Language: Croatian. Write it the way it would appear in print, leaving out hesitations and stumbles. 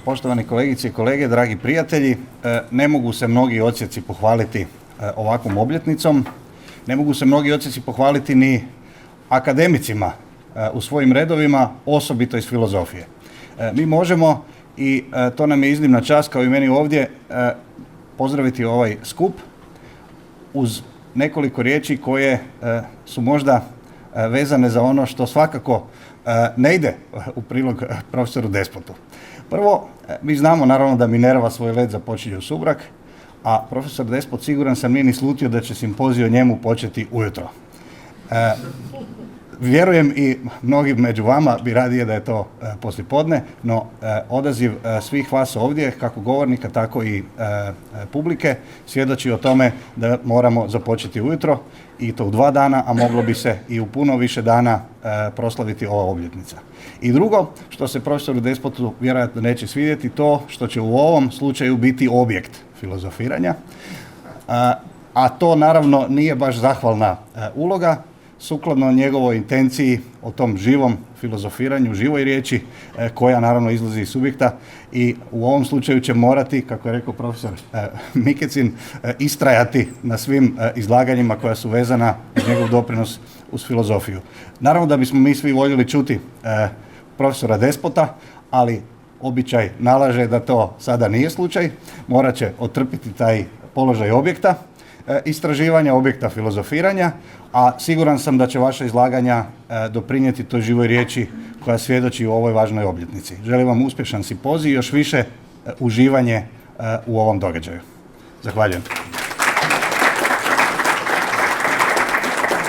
Poštovani kolegice i kolege, dragi prijatelji, ne mogu se mnogi odsjeci pohvaliti ovakvom obljetnicom, ne mogu se mnogi odsjeci pohvaliti ni akademicima u svojim redovima, osobito iz filozofije. Mi možemo, i to nam je iznimna čast kao i meni ovdje, pozdraviti ovaj skup uz nekoliko riječi koje su možda vezane za ono što svakako ne ide u prilog profesoru Despotu. Prvo, mi znamo naravno da Minerva svoj let započinje u subrak, a profesor Despot, siguran sam, nije ni slutio da će simpozij o njemu početi ujutro. Vjerujem i mnogi među vama bi radije da je to poslijepodne, no odaziv svih vas ovdje, kako govornika, tako i publike, svjedoči o tome da moramo započeti ujutro i to u 2 dana, a moglo bi se i u puno više dana proslaviti ova obljetnica. I drugo, što se profesoru Despotu vjerojatno neće svidjeti, to što će u ovom slučaju biti objekt filozofiranja, a to naravno nije baš zahvalna uloga, sukladno njegovoj intenciji o tom živom filozofiranju, živoj riječi koja naravno izlazi iz subjekta, i u ovom slučaju će morati, kako je rekao profesor Mikecin, istrajati na svim izlaganjima koja su vezana uz njegov doprinos uz filozofiju. Naravno da bismo mi svi voljeli čuti profesora Despota, ali običaj nalaže da to sada nije slučaj, morat će otrpiti taj položaj objekta istraživanja, objekta filozofiranja, a siguran sam da će vaša izlaganja doprinijeti toj živoj riječi koja svjedoči u ovoj važnoj obljetnici. Želim vam uspješan simpozij i još više uživanje u ovom događaju. Zahvaljujem.